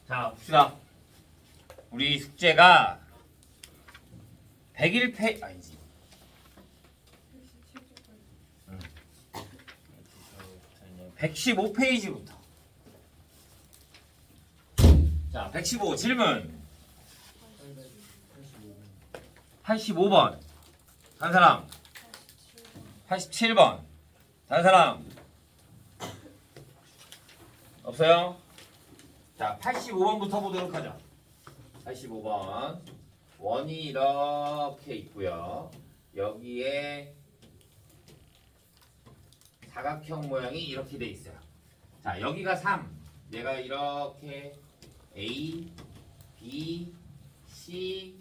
자, 봅시다. 우리 숙제가 101페이지 아니지. 115페이지부터. 자, 115 질문. 85번. 다른 사람. 87번. 다른 사람. 없어요? 자, 85번부터 보도록 하죠. 85번. 원이 이렇게 있고요. 여기에 사각형 모양이 이렇게 돼 있어요. 자, 여기가 3. 얘가 이렇게 A, B, C,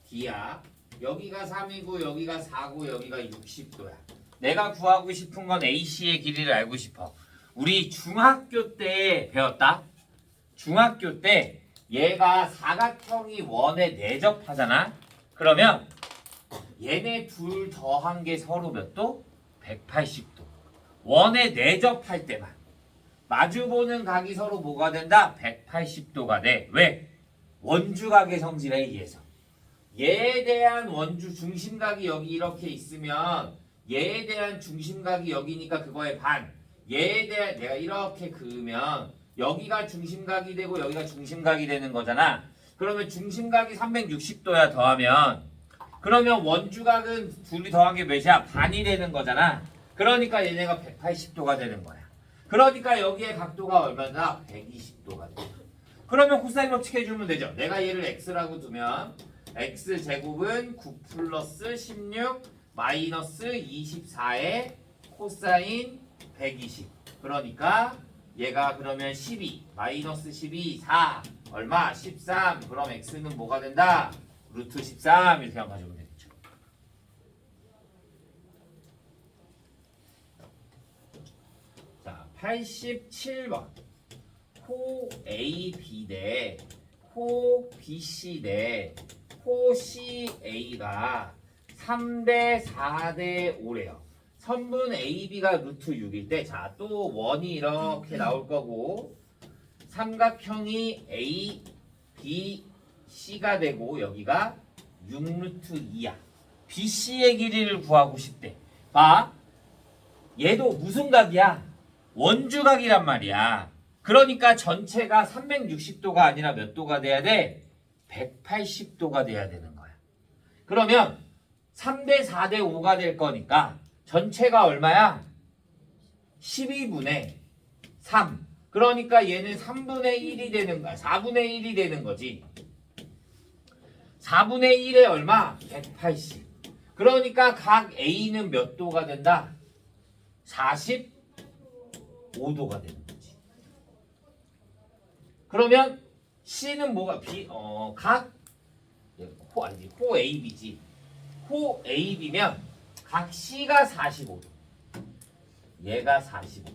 D야. 여기가 3이고 여기가 4고 여기가 60도야. 내가 구하고 싶은 건 AC의 길이를 알고 싶어. 우리 중학교 때 배웠다. 중학교 때 얘가 사각형이 원에 내접하잖아. 그러면 얘네 둘 더한 게 서로 몇 도? 180도. 원에 내접할 때만. 마주보는 각이 서로 뭐가 된다? 180도가 돼. 왜? 원주각의 성질에 의해서. 얘에 대한 원주 중심각이 여기 이렇게 있으면 얘에 대한 중심각이 여기니까 그거의 반. 얘에 대한 내가 이렇게 그으면 여기가 중심각이 되고 여기가 중심각이 되는 거잖아. 그러면 중심각이 360도야 더하면. 그러면 원주각은 둘이 더한 게 몇이야? 반이 되는 거잖아. 그러니까 얘네가 180도가 되는 거야. 그러니까 여기에 각도가 얼마나? 120도가 돼. 그러면 코사인 법칙 해주면 되죠. 내가 얘를 x라고 두면 x제곱은 9 플러스 16 마이너스 24의 코사인 120. 그러니까 얘가 그러면 12 마이너스 12 4 얼마? 13. 그럼 x는 뭐가 된다? 루트 13 이렇게 한번 가져오면 되겠죠. 자, 87번 호 AB 대 호 BC 대 호 CA가 3대 4대 5래요. 선분 AB가 루트 6일 때, 자, 또 원이 이렇게 나올 거고, 삼각형이 A, B, C가 되고, 여기가 6루트 2야. BC의 길이를 구하고 싶대. 봐. 얘도 무슨 각이야? 원주각이란 말이야. 그러니까 전체가 360도가 아니라 몇 도가 돼야 돼? 180도가 돼야 되는 거야. 그러면 3대 4대 5가 될 거니까 전체가 얼마야? 12분의 3. 그러니까 얘는 3분의 1이 되는 거야. 4분의 1이 되는 거지. 4분의 1에 얼마? 180. 그러니까 각 A는 몇 도가 된다? 45도가 되는 거지. 그러면 C는 뭐가? 호 AB지. 호 AB면 각 C가 45도. 얘가 45도.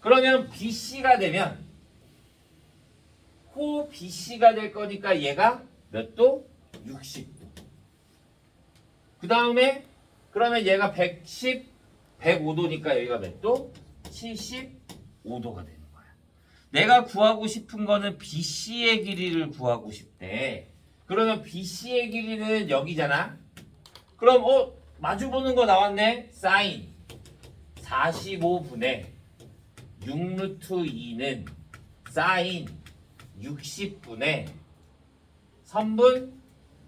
그러면 BC가 되면 호 BC가 될 거니까 얘가 몇 도? 60도. 그 다음에 그러면 얘가 105도니까 여기가 몇 도? 75도가 되는 거야. 내가 구하고 싶은 거는 BC의 길이를 구하고 싶대. 그러면 BC의 길이는 여기잖아. 그럼 마주보는 거 나왔네. 사인 45분의 6루트 2는 사인 60분의 선분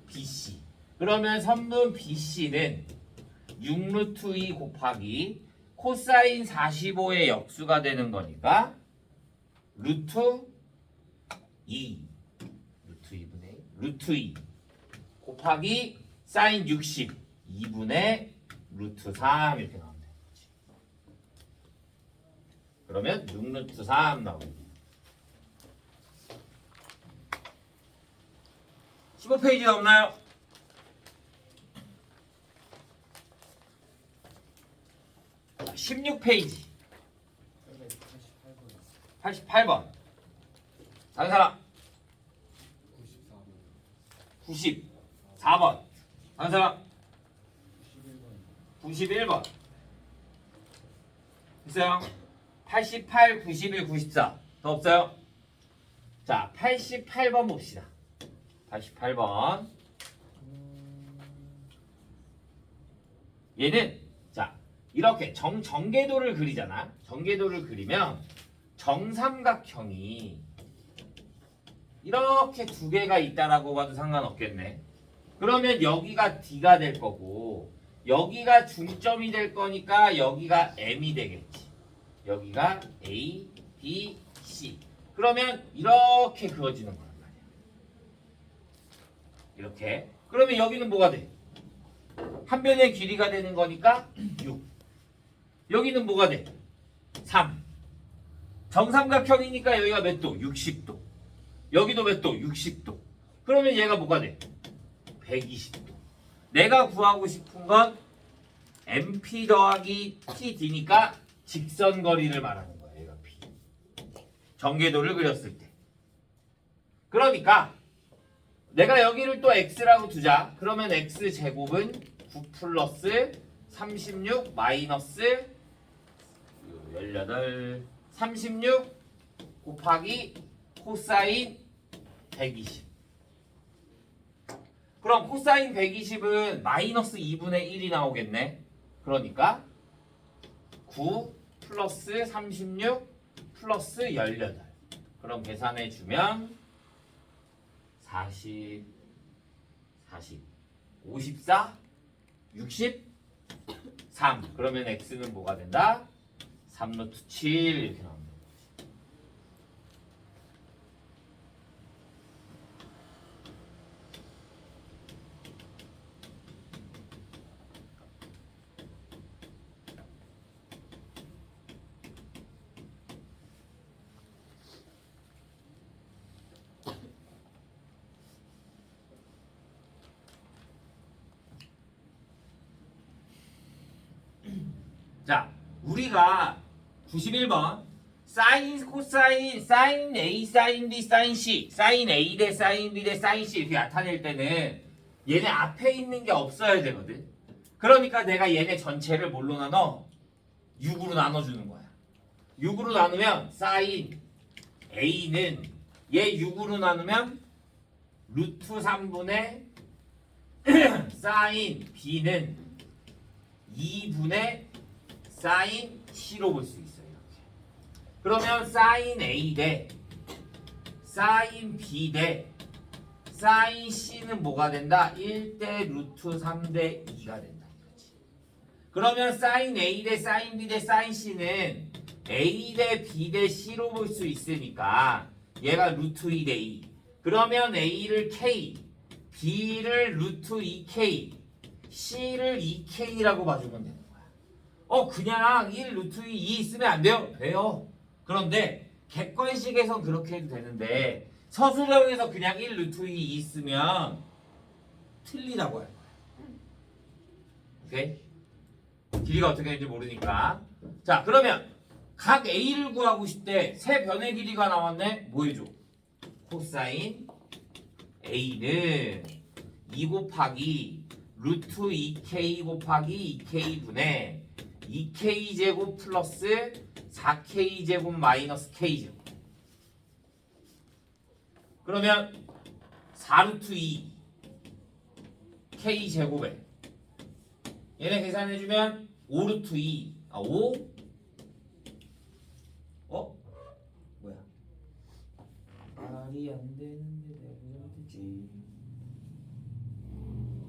BC. 그러면 선분 BC는 6루트 2 곱하기 코사인 45의 역수가 되는 거니까 루트 2 루트 2 곱하기 사인 60 2분의 루트 3 이렇게 나오면 되는 거지. 그러면 6루트 3 나오고 15페이지 없나요? 16페이지 88번 다른 사람 94번 다른 사람 91번 있어요? 88, 91, 94 더 없어요? 자, 88번 봅시다. 88번. 얘는 자, 이렇게 정계도를 그리잖아. 정계도를 그리면 정삼각형이 이렇게 두 개가 있다라고 봐도 상관없겠네. 그러면 여기가 D가 될 거고 여기가 중점이 될 거니까 여기가 M이 되겠지. 여기가 A, B, C. 그러면 이렇게 그어지는 거란 말이야. 이렇게. 그러면 여기는 뭐가 돼? 한 변의 길이가 되는 거니까 6. 여기는 뭐가 돼? 3. 정삼각형이니까 여기가 몇 도? 60도. 여기도 몇 도? 60도. 그러면 얘가 뭐가 돼? 120도. 내가 구하고 싶은 건 MP 더하기 TD니까 직선거리를 말하는 거야. 얘가 P. 정계도를 그렸을 때. 그러니까 내가 여기를 또 X라고 두자. 그러면 X제곱은 9 플러스 36 마이너스 18 36 곱하기 코사인 120. 그럼 코사인 120은 마이너스 2분의 1이 나오겠네. 그러니까 9 플러스 36 플러스 18. 그럼 계산해 주면 40 54 63. 그러면 x는 뭐가 된다? 3루트 7 이렇게 나옵니다. 자, 우리가 91번 사인, 코사인, 사인 A, 사인 B, 사인 C, 사인 A 대 사인 B 대 사인 C 이렇게 나타낼 때는 얘네 앞에 있는 게 없어야 되거든. 그러니까 내가 얘네 전체를 뭘로 나눠? 6으로 나눠주는 거야. 6으로 나누면 사인 A는 얘 6으로 나누면 루트 3분의 사인 B는 2분의 사인 C로 볼 수 있어요. 이렇게. 그러면 사인 A 대 사인 B 대 사인 C는 뭐가 된다? 1대 루트 3대 2가 된다. 이거지. 그러면 사인 A 대 사인 B 대 사인 C는 A 대 B 대 C로 볼 수 있으니까 얘가 루트 2 대 2. 그러면 A를 K, B를 루트 2K, C를 2K라고 봐주면 되는 거야. 그냥 1 루트 2 있으면 안 돼요? 돼요. 그런데 객관식에선 그렇게 해도 되는데 서술형에서 그냥 1 루트 2 있으면 틀리다고 할 거야. 오케이? 길이가 어떻게 되는지 모르니까. 자, 그러면 각 A를 구하고 싶대. 세 변의 길이가 나왔네. 뭐 해줘? 코사인 A는 2 곱하기 루트 2K 곱하기 2K분의 2K제곱 플러스 4K제곱 마이너스 K제곱. 그러면 4루트 2 K제곱에 얘네 계산해주면 5루트 2 5 뭐야? 말이 안 되는데 내가 되지.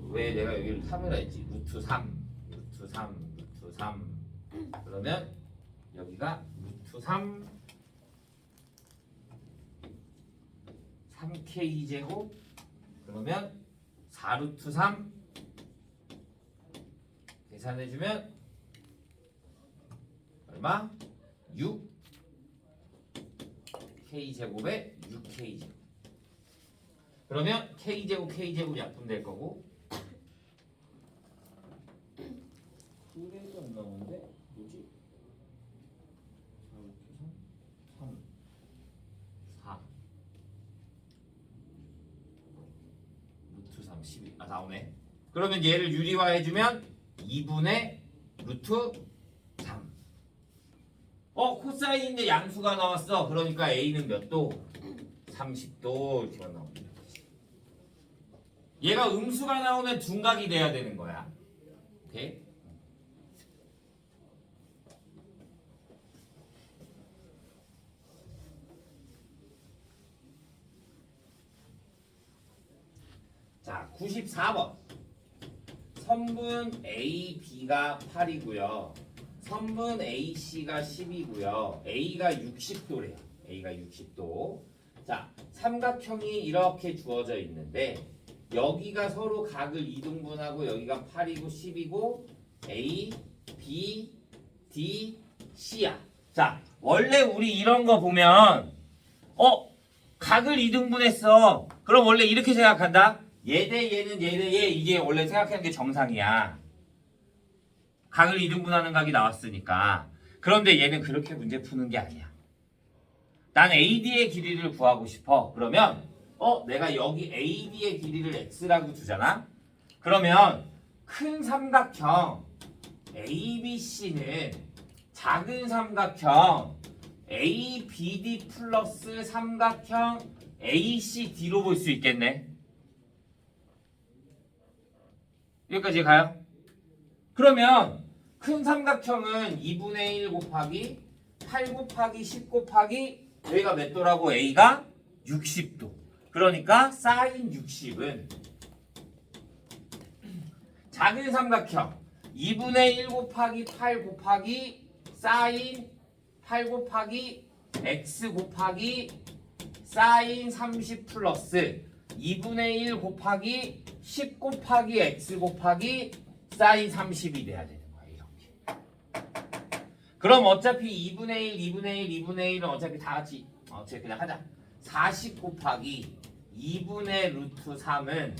왜 내가 여기를 3이라 했지? 루트 3 루트 3 루트 3 그러면 여기가 루트 3 3K제곱 그러면 4루트 3 계산해주면 얼마? 6 K제곱에 6K제곱. 그러면 K제곱 K제곱 약분될 거고 그래도 안 나오는데 뭐지? 3 4 루트 3 12 나오네. 그러면 얘를 유리화해주면 2분의 루트 3. 코사인인데 양수가 나왔어. 그러니까 A는 몇 도? 30도 이렇게 나옵니다. 얘가 음수가 나오면 둔각이 돼야 되는 거야. 오케이? 자, 94번. 선분 AB가 8이고요. 선분 AC가 10이고요. A가 60도래요. A가 60도. 자, 삼각형이 이렇게 주어져 있는데 여기가 서로 각을 이등분하고 여기가 8이고 10이고 A, B, D, C야. 자, 원래 우리 이런 거 보면 각을 이등분했어. 그럼 원래 이렇게 생각한다. 얘 대 얘는 얘 대 얘 이게 원래 생각하는 게 정상이야. 각을 이등분하는 각이 나왔으니까. 그런데 얘는 그렇게 문제 푸는 게 아니야. 난 AD의 길이를 구하고 싶어. 그러면 내가 여기 AD의 길이를 x라고 두잖아. 그러면 큰 삼각형 ABC는 작은 삼각형 ABD 플러스 삼각형 ACD로 볼 수 있겠네. 여기까지 가요? 그러면 큰 삼각형은 2분의 1 곱하기 8 곱하기 10 곱하기 여기가 몇 도라고? A가 60도. 그러니까 사인 60은 작은 삼각형 2분의 1 곱하기 8 곱하기 사인 8 곱하기 x 곱하기 사인 30 플러스 2분의 1 곱하기 10 곱하기 x 곱하기 사인 30이 돼야 되는 거야. 이렇게. 그럼 어차피 2분의 1, 2분의 1, 2분의 1은 어차피 다 같이 그냥 하자. 40 곱하기 2분의 루트 3은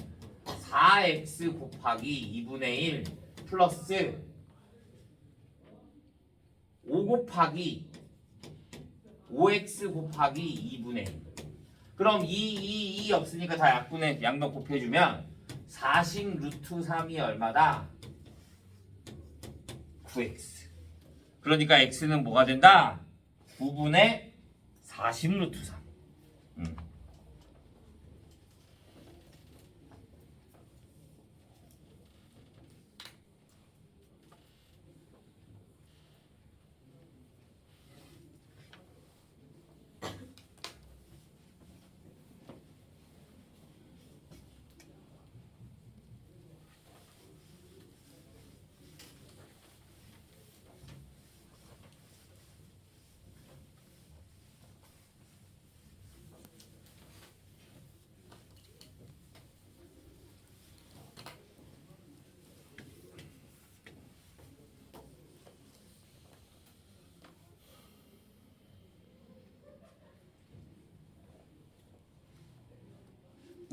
4x 곱하기 2분의 1 플러스 5 곱하기 5x 곱하기 2분의 1. 그럼 2 없으니까 다 약분의 양변 곱해주면 40 루트 3이 얼마다? 9x. 그러니까 x는 뭐가 된다? 9분의 40 루트 3.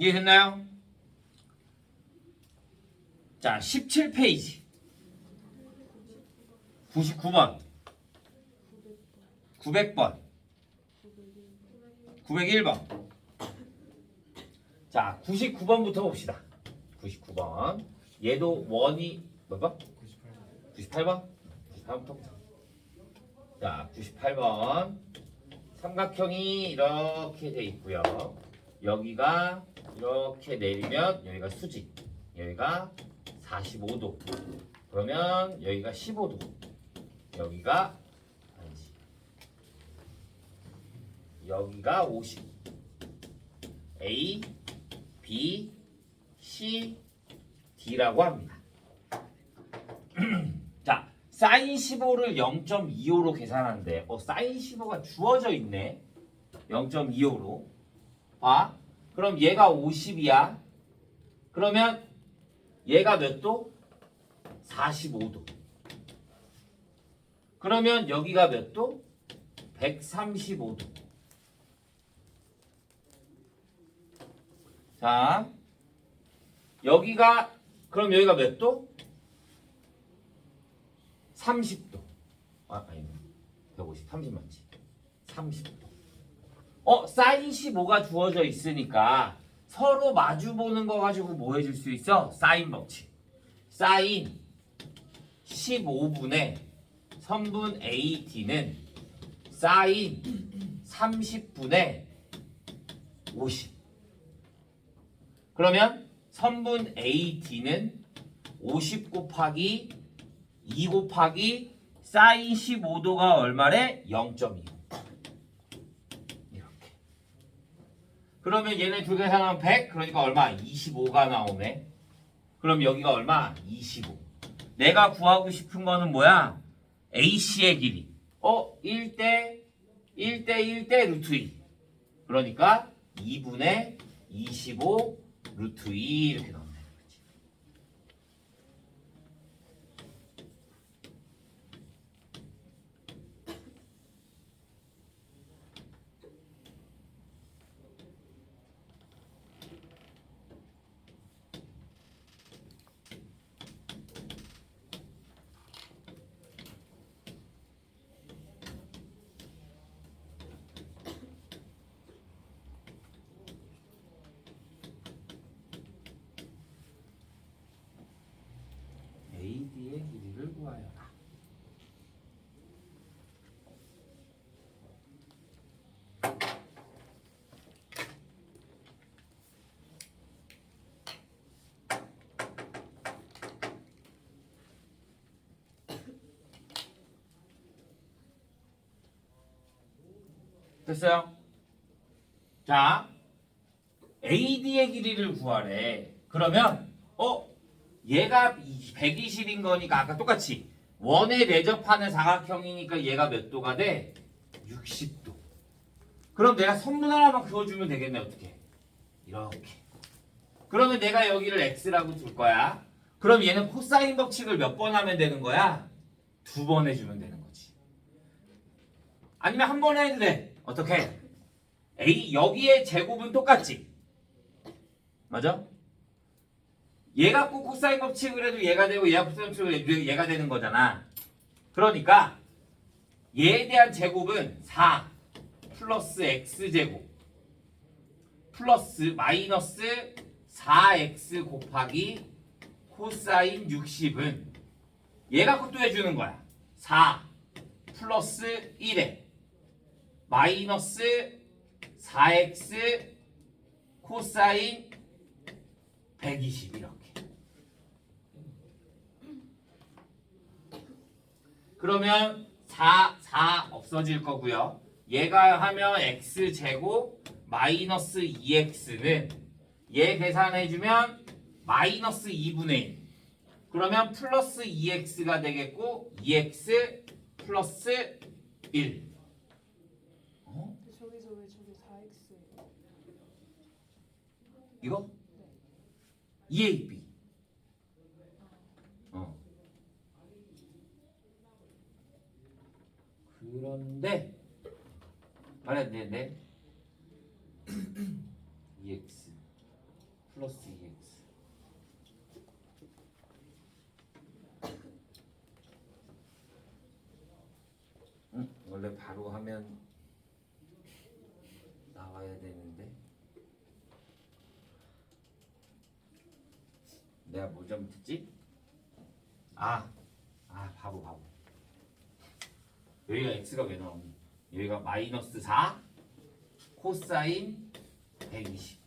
이해됐나요? 자, 17페이지 99번 900번 901번 자, 99번부터 봅시다. 99번 얘도 원이 몇 번? 98번? 98번부터 보자. 자, 98번 삼각형이 이렇게 돼 있고요. 여기가 이렇게 내리면 여기가 수직, 여기가 45도. 그러면 여기가 15도. 여기가 아니지. 여기가 50. A, B, C, D라고 합니다. 자, 사인 15를 0.25로 계산하는데 사인 15가 주어져 있네. 0.25로. 봐. 그럼 얘가 50이야. 그러면 얘가 몇 도? 45도. 그러면 여기가 몇 도? 135도. 자, 여기가 그럼 여기가 몇 도? 30도. 아니 150, 30 맞지? 30도. 사인 15가 주어져 있으니까 서로 마주 보는 거 가지고 뭐 해줄 수 있어? 사인 법칙. 사인 15분의 선분 AD는 사인 30분의 50. 그러면 선분 AD는 50 곱하기 2 곱하기 사인 15도가 얼마래? 0.25. 이렇게. 그러면 얘네 두 개 계산하면 100. 그러니까 얼마? 25가 나오네. 그럼 여기가 얼마? 25. 내가 구하고 싶은 거는 뭐야? AC의 길이. 1대 1대 루트 2. 그러니까 2분의 25 루트 2 이렇게 나오면 되는 거지. AD의 길이를 구하여라. 됐어요? 자, AD의 길이를 구하래. 그러면 얘가 120인 거니까 아까 똑같이 원에 내접하는 사각형이니까 얘가 몇 도가 돼? 60도. 그럼 내가 선분 하나만 그어주면 되겠네. 어떻게? 이렇게. 그러면 내가 여기를 x라고 둘 거야. 그럼 얘는 코사인 법칙을 몇 번 하면 되는 거야? 2번 해주면 되는 거지. 아니면 한 번 해도 돼. 어떻게? 여기의 제곱은 똑같지? 맞아? 얘가 꼭 코사인 법칙을 해도 얘가 되고 얘가 코사인 법칙을 해도 얘가 되는 거잖아. 그러니까 얘에 대한 제곱은 4 플러스 x제곱 플러스 마이너스 4x 곱하기 코사인 60은 얘가 그것도 해주는 거야. 4 플러스 1에 마이너스 4x 코사인 120 이렇게. 그러면 4 없어질 거고요. 얘가 하면 x제곱 마이너스 2x는 얘 계산해주면 마이너스 2분의 1. 그러면 플러스 2x가 되겠고 2x 플러스 1. 저기서 왜 저기 4x? 이거? 2ab. 그런데 말해야 되는데 2x 플러스 2x 원래 바로 하면 나와야 되는데 내가 뭐 잘못했지? 바보 여기가 x가 왜 나오니? 여기가 마이너스 4 코사인 120.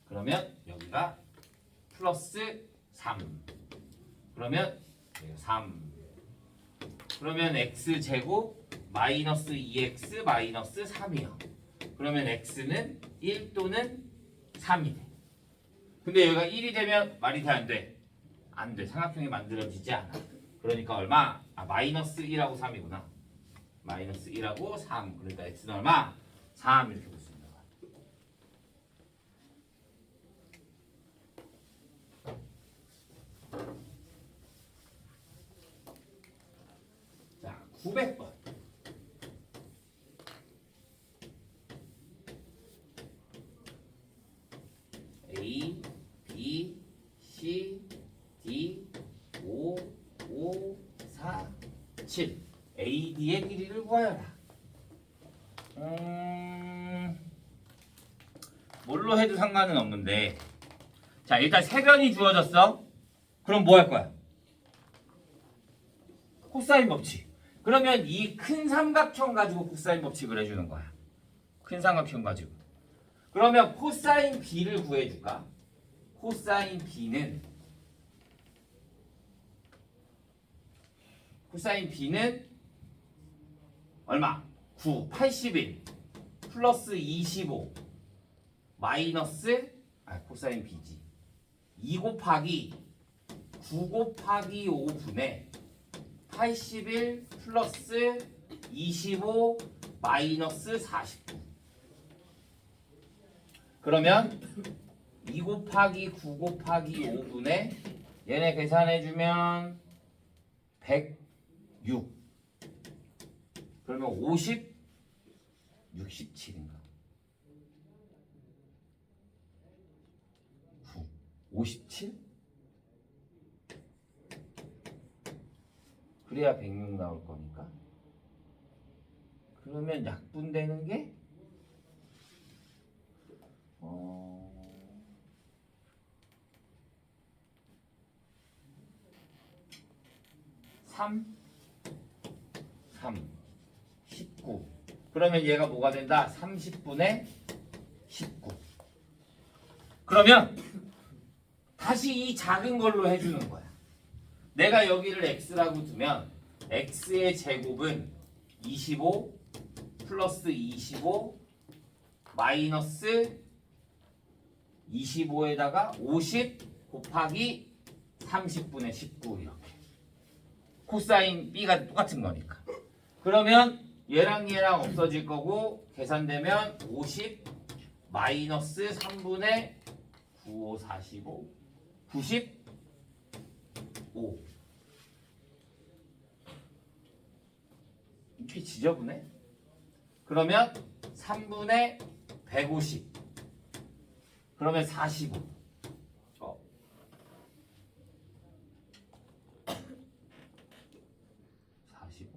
그러면 여기가 플러스 3. 그러면 여기가 3. 그러면 x제곱 마이너스 2x 마이너스 3이요. 그러면 x는 1 또는 3이 돼. 근데 여기가 1이 되면 말이 돼 안 돼? 안 돼. 삼각형이 만들어지지 않아. 그러니까 얼마? 마이너스 1하고 3이구나. 마이너스 1하고 3. 그러니까 x는 얼마? 3 이렇게 볼 수 있는 거야. 자, 900번. A, B, C, D, 5, 4, 7. AD의 길이를 구하여라. 뭘로 해도 상관은 없는데. 자, 일단 세변이 주어졌어. 그럼 뭐 할 거야? 코사인 법칙. 그러면 이 큰 삼각형 가지고 코사인 법칙을 해주는 거야. 큰 삼각형 가지고. 그러면 코사인 B를 구해줄까? 코사인 B는 얼마? 9, 81 플러스 25 마이너스 코사인 B지 2 곱하기 9 곱하기 5분의 81 플러스 25 마이너스 49 그러면 2 곱하기 9 곱하기 5분의 얘네 계산해주면 106 그러면 50 67인가 9 57 그래야 106 나올 거니까 그러면 약분되는 게 3 19 그러면 얘가 뭐가 된다? 30분의 19 그러면 다시 이 작은 걸로 해주는 거야 내가 여기를 x라고 두면 x의 제곱은 25 플러스 25 마이너스 25에다가 50 곱하기 30분의 19 이렇게 코사인 B가 똑같은 거니까 그러면 얘랑 없어질 거고 계산되면 50 마이너스 3분의 95 45 95 이렇게 지저분해? 그러면 3분의 150 그러면 45 45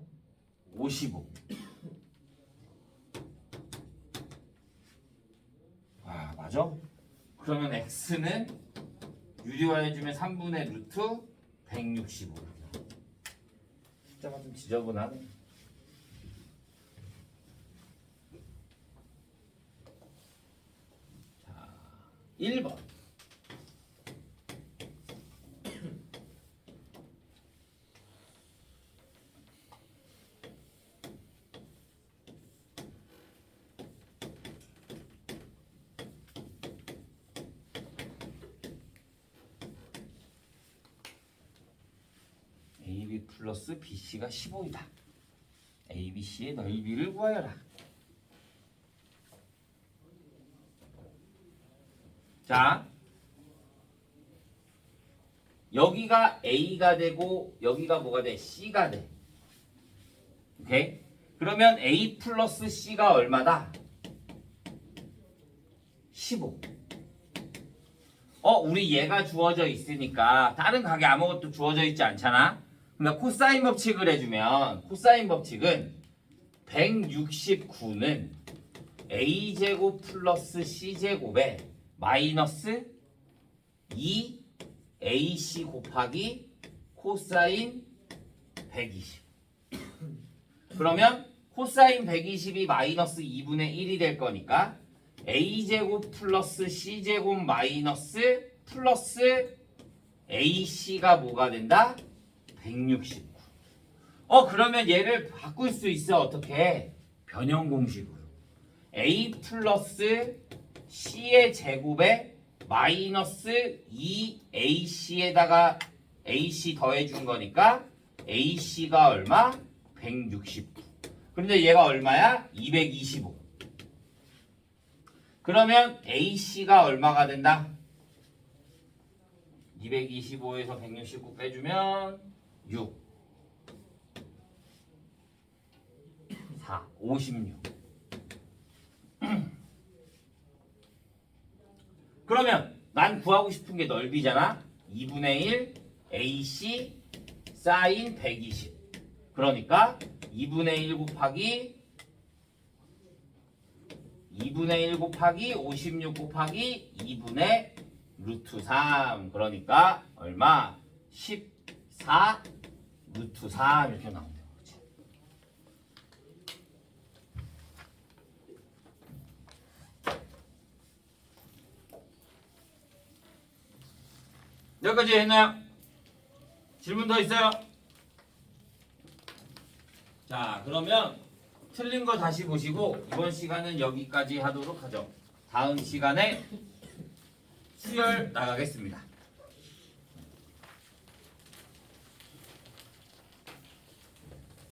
55 맞아? 그러면 x는 유리화해주면 3분의 루트 165 숫자가 좀 지저분하네 자 1번 AB 플러스 BC가 15이다. ABC의 넓이를 구하여라. 자, 여기가 A가 되고 여기가 뭐가 돼? C가 돼. 오케이? 그러면 A 플러스 C가 얼마다? 15. 우리 얘가 주어져 있으니까 다른 가게 아무것도 주어져 있지 않잖아? 그러니까 코사인 법칙을 해주면 코사인 법칙은 169는 A제곱 플러스 C제곱에 마이너스 2AC 곱하기 코사인 120 그러면 코사인 120이 마이너스 2분의 1이 될 거니까 A제곱 플러스 C제곱 마이너스 플러스 AC가 뭐가 된다? 169 그러면 얘를 바꿀 수 있어 어떻게? 변형 공식으로 A 플러스 C의 제곱에 마이너스 2AC에다가 AC 더해준 거니까 AC가 얼마? 169 그런데 얘가 얼마야? 225 그러면 AC가 얼마가 된다? 225에서 169 빼주면 6 4 56 그러면 난 구하고 싶은 게 넓이잖아 2분의 1 AC 사인 120 그러니까 2분의 1 곱하기 56 곱하기 2분의 루트 3 그러니까 얼마? 14 루트 3 이렇게 나온다. 여기까지 했나요? 질문 더 있어요? 자, 그러면 틀린 거 다시 보시고 이번 시간은 여기까지 하도록 하죠. 다음 시간에 수열 나가겠습니다.